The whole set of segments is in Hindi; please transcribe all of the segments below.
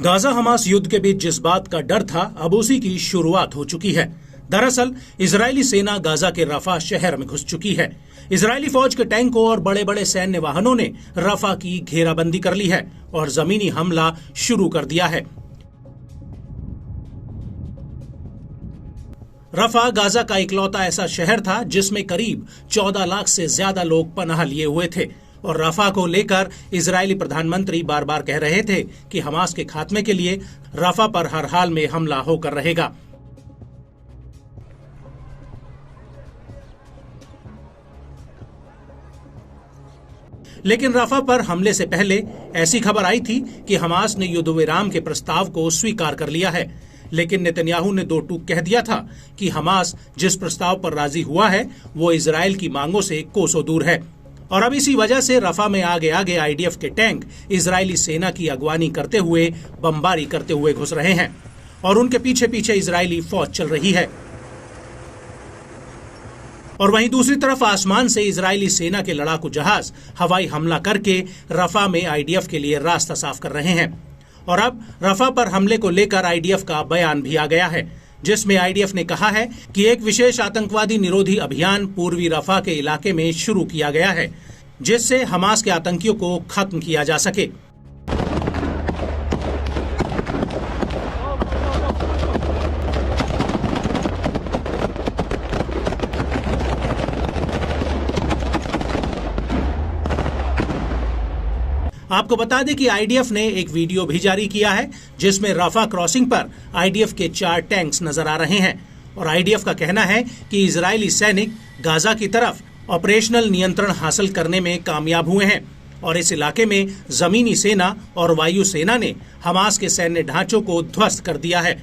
गाजा हमास युद्ध के बीच जिस बात का डर था, अब उसी की शुरुआत हो चुकी है। दरअसल इजरायली सेना गाजा के रफा शहर में घुस चुकी है। इजरायली फौज के टैंकों और बड़े बड़े सैन्य वाहनों ने रफा की घेराबंदी कर ली है और जमीनी हमला शुरू कर दिया है। रफा गाजा का इकलौता ऐसा शहर था जिसमें करीब 14 लाख से ज्यादा लोग पनाह लिए हुए थे और रफा को लेकर इजरायली प्रधानमंत्री बार बार कह रहे थे कि हमास के खात्मे के लिए रफा पर हर हाल में हमला होकर रहेगा। लेकिन रफा पर हमले से पहले ऐसी खबर आई थी कि हमास ने युद्ध विराम के प्रस्ताव को स्वीकार कर लिया है, लेकिन नेतन्याहू ने दो टूक कह दिया था कि हमास जिस प्रस्ताव पर राजी हुआ है वो इजरायल की मांगों से कोसों दूर है। और अब इसी वजह से रफा में आगे आगे आईडीएफ के टैंक इजरायली सेना की अगवानी करते हुए बमबारी करते हुए घुस रहे हैं और उनके पीछे पीछे इजरायली फौज चल रही है। और वहीं दूसरी तरफ आसमान से इजरायली सेना के लड़ाकू जहाज हवाई हमला करके रफा में आईडीएफ के लिए रास्ता साफ कर रहे हैं। और अब रफा पर हमले को लेकर आईडीएफ का बयान भी आ गया है, जिसमें आईडीएफ ने कहा है कि एक विशेष आतंकवादी निरोधी अभियान पूर्वी रफा के इलाके में शुरू किया गया है, जिससे हमास के आतंकियों को खत्म किया जा सके। आपको बता दें कि आईडीएफ ने एक वीडियो भी जारी किया है जिसमें रफा क्रॉसिंग पर आईडीएफ के 4 टैंक्स नजर आ रहे हैं और आईडीएफ का कहना है कि इजरायली सैनिक गाजा की तरफ ऑपरेशनल नियंत्रण हासिल करने में कामयाब हुए हैं और इस इलाके में जमीनी सेना और वायु सेना ने हमास के सैन्य ढांचों को ध्वस्त कर दिया है।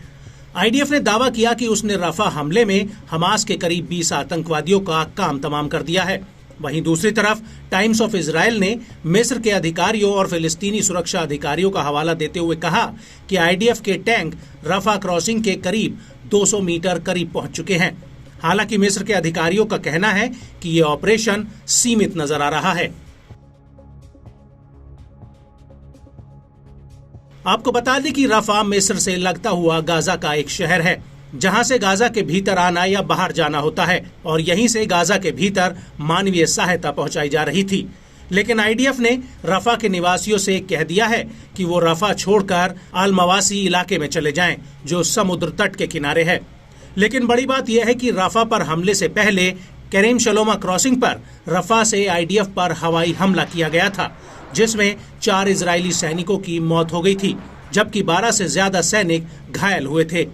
आईडीएफ ने दावा किया कि उसने रफा हमले में हमास के करीब 20 आतंकवादियों का काम तमाम कर दिया है। वहीं दूसरी तरफ टाइम्स ऑफ इजराइल ने मिस्र के अधिकारियों और फिलिस्तीनी सुरक्षा अधिकारियों का हवाला देते हुए कहा कि आईडीएफ के टैंक रफा क्रॉसिंग के करीब 200 मीटर करीब पहुंच चुके हैं। हालांकि मिस्र के अधिकारियों का कहना है कि ये ऑपरेशन सीमित नजर आ रहा है। आपको बता दें कि रफा मिस्र से लगता हुआ गाजा का एक शहर है जहां से गाजा के भीतर आना या बाहर जाना होता है और यहीं से गाजा के भीतर मानवीय सहायता पहुंचाई जा रही थी। लेकिन आईडीएफ ने रफा के निवासियों से कह दिया है कि वो रफा छोड़कर अल मवासी इलाके में चले जाएं, जो समुद्र तट के किनारे है। लेकिन बड़ी बात यह है कि रफा पर हमले से पहले करीम शलोमा क्रॉसिंग पर रफा से आईडीएफ पर हवाई हमला किया गया था, जिसमें 4 इजरायली सैनिकों की मौत हो गई थी, जबकि 12 से ज्यादा सैनिक घायल हुए थे।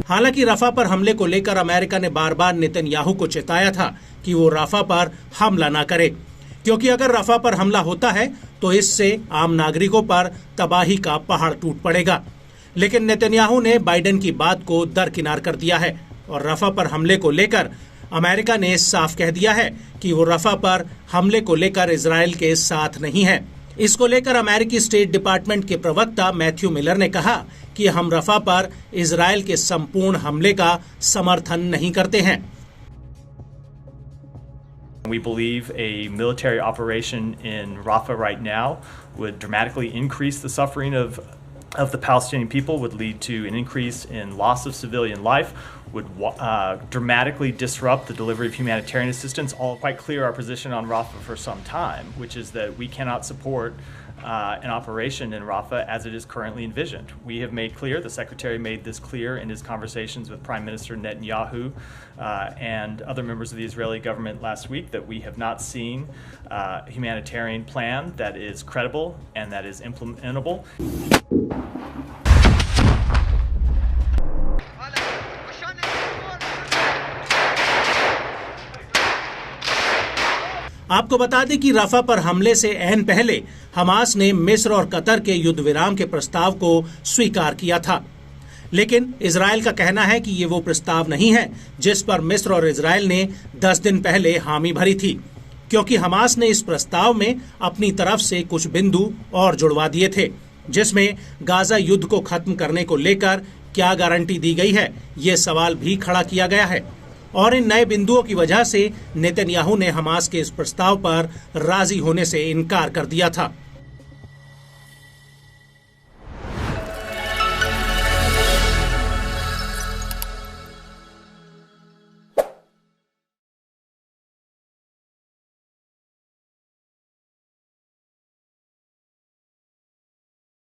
हालांकि रफा पर हमले को लेकर अमेरिका ने बार बार नेतन्याहू को चेताया था कि वो रफा पर हमला ना करे, क्योंकि अगर रफा पर हमला होता है तो इससे आम नागरिकों पर तबाही का पहाड़ टूट पड़ेगा। लेकिन नेतन्याहू ने बाइडेन की बात को दरकिनार कर दिया है और रफा पर हमले को लेकर अमेरिका ने साफ कह दिया है कि वो रफा पर हमले को लेकर इजरायल के साथ नहीं है। इसको लेकर अमेरिकी स्टेट डिपार्टमेंट के प्रवक्ता मैथ्यू मिलर ने कहा कि हम रफा पर इजरायल के संपूर्ण हमले का समर्थन नहीं करते हैं। We believe a military operation in Rafah right now would dramatically increase the suffering of the Palestinian people, would lead to an increase in loss of civilian life, would dramatically disrupt the delivery of humanitarian assistance. All quite clear our position on Rafah for some time, which is that we cannot support an operation in Rafah as it is currently envisioned. We have made clear, the Secretary made this clear in his conversations with Prime Minister Netanyahu and other members of the Israeli government last week, that we have not seen a humanitarian plan that is credible and that is implementable. आपको बता दें कि रफा पर हमले से ऐन पहले हमास ने मिस्र और कतर के युद्ध विराम के प्रस्ताव को स्वीकार किया था, लेकिन इजरायल का कहना है कि ये वो प्रस्ताव नहीं है जिस पर मिस्र और इजरायल ने 10 दिन पहले हामी भरी थी, क्योंकि हमास ने इस प्रस्ताव में अपनी तरफ से कुछ बिंदु और जुड़वा दिए थे, जिसमें गाजा युद्ध को खत्म करने को लेकर क्या गारंटी दी गई है, ये सवाल भी खड़ा किया गया है। और इन नए बिंदुओं की वजह से नेतन्याहू ने हमास के इस प्रस्ताव पर राजी होने से इनकार कर दिया था।